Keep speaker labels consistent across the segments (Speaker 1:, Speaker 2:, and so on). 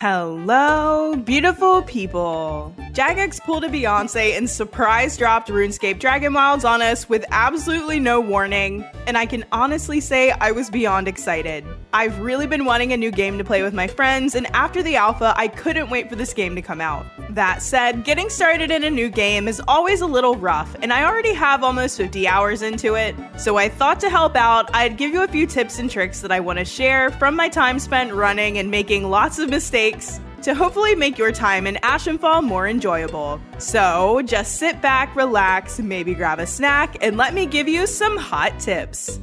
Speaker 1: Hello, beautiful people. Jagex pulled a Beyonce and surprise dropped RuneScape Dragonwilds on us with absolutely no warning, and I can honestly say I was beyond excited. I've really been wanting a new game to play with my friends, and after the alpha, I couldn't wait for this game to come out. That said, getting started in a new game is always a little rough, and I already have almost 50 hours into it, so I thought to help out, I'd give you a few tips and tricks that I want to share from my time spent running and making lots of mistakes to hopefully make your time in Ashenfall more enjoyable. So just sit back, relax, maybe grab a snack, and let me give you some hot tips.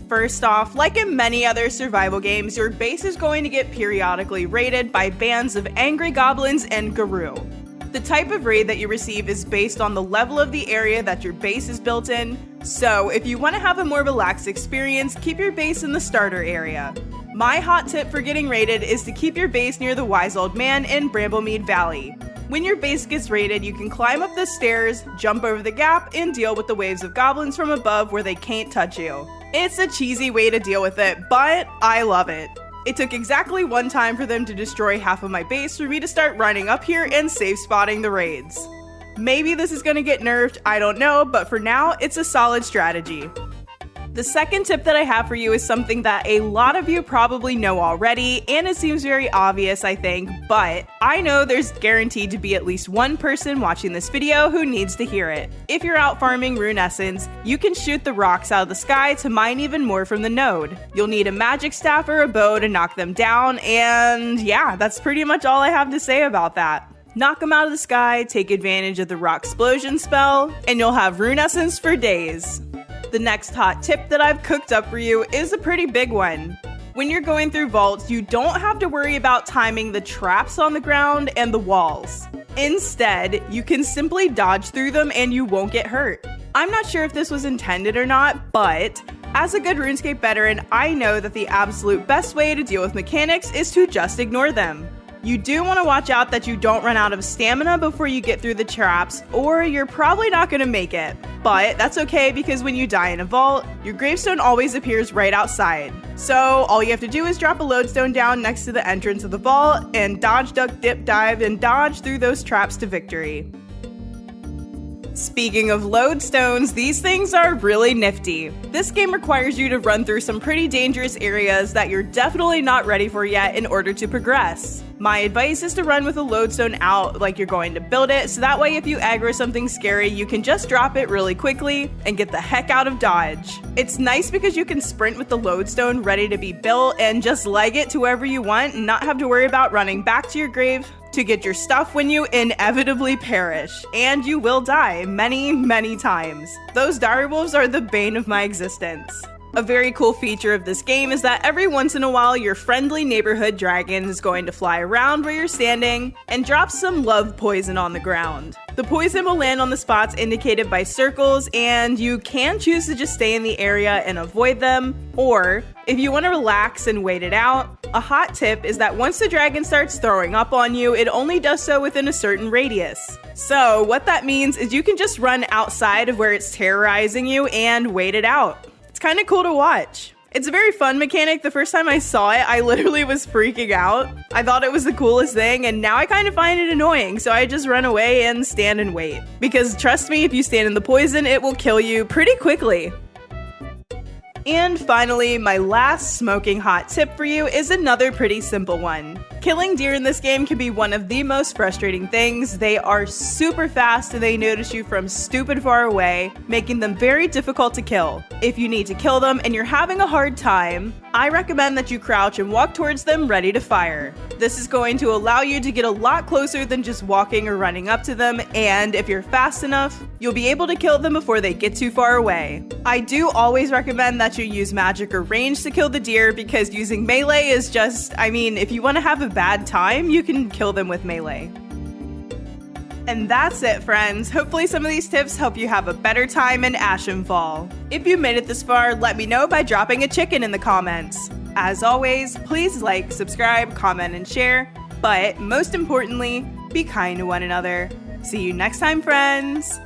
Speaker 1: First off, like in many other survival games, your base is going to get periodically raided by bands of angry goblins and Guru. The type of raid that you receive is based on the level of the area that your base is built in, so if you want to have a more relaxed experience, keep your base in the starter area. My hot tip for getting raided is to keep your base near the Wise Old Man in Bramblemead Valley. When your base gets raided, you can climb up the stairs, jump over the gap, and deal with the waves of goblins from above where they can't touch you. It's a cheesy way to deal with it, but I love it. It took exactly one time for them to destroy half of my base for me to start running up here and safe spotting the raids. Maybe this is gonna get nerfed, I don't know, but for now, it's a solid strategy. The second tip that I have for you is something that a lot of you probably know already, and it seems very obvious, I think, but I know there's guaranteed to be at least one person watching this video who needs to hear it. If you're out farming Rune Essence, you can shoot the rocks out of the sky to mine even more from the node. You'll need a magic staff or a bow to knock them down, and yeah, that's pretty much all I have to say about that. Knock them out of the sky, take advantage of the rock explosion spell, and you'll have Rune Essence for days. The next hot tip that I've cooked up for you is a pretty big one. When you're going through vaults, you don't have to worry about timing the traps on the ground and the walls. Instead, you can simply dodge through them and you won't get hurt. I'm not sure if this was intended or not, but as a good RuneScape veteran, I know that the absolute best way to deal with mechanics is to just ignore them. You do want to watch out that you don't run out of stamina before you get through the traps, or you're probably not going to make it. But that's okay, because when you die in a vault, your gravestone always appears right outside. So all you have to do is drop a lodestone down next to the entrance of the vault, and dodge, duck, dip, dive, and dodge through those traps to victory. Speaking of lodestones, these things are really nifty. This game requires you to run through some pretty dangerous areas that you're definitely not ready for yet in order to progress. My advice is to run with a lodestone out like you're going to build it, so that way if you aggro something scary, you can just drop it really quickly and get the heck out of dodge. It's nice because you can sprint with the lodestone ready to be built and just leg it to wherever you want and not have to worry about running back to your grave to get your stuff when you inevitably perish. And you will die many, many times. Those direwolves are the bane of my existence. A very cool feature of this game is that every once in a while your friendly neighborhood dragon is going to fly around where you're standing and drop some love poison on the ground. The poison will land on the spots indicated by circles, and you can choose to just stay in the area and avoid them, or if you want to relax and wait it out, a hot tip is that once the dragon starts throwing up on you, it only does so within a certain radius. So what that means is you can just run outside of where it's terrorizing you and wait it out. It's kind of cool to watch. It's a very fun mechanic. The first time I saw it, I literally was freaking out. I thought it was the coolest thing, and now I kind of find it annoying, so I just run away and stand and wait. Because trust me, if you stand in the poison, it will kill you pretty quickly. And finally, my last smoking hot tip for you is another pretty simple one. Killing deer in this game can be one of the most frustrating things. They are super fast and they notice you from stupid far away, making them very difficult to kill. If you need to kill them and you're having a hard time, I recommend that you crouch and walk towards them ready to fire. This is going to allow you to get a lot closer than just walking or running up to them, and if you're fast enough, you'll be able to kill them before they get too far away. I do always recommend that you use magic or range to kill the deer, because using melee is just, if you want to have a bad time, you can kill them with melee. And that's it, friends. Hopefully some of these tips help you have a better time in Ashenfall. If you made it this far, let me know by dropping a chicken in the comments. As always, please like, subscribe, comment, and share. But most importantly, be kind to one another. See you next time, friends.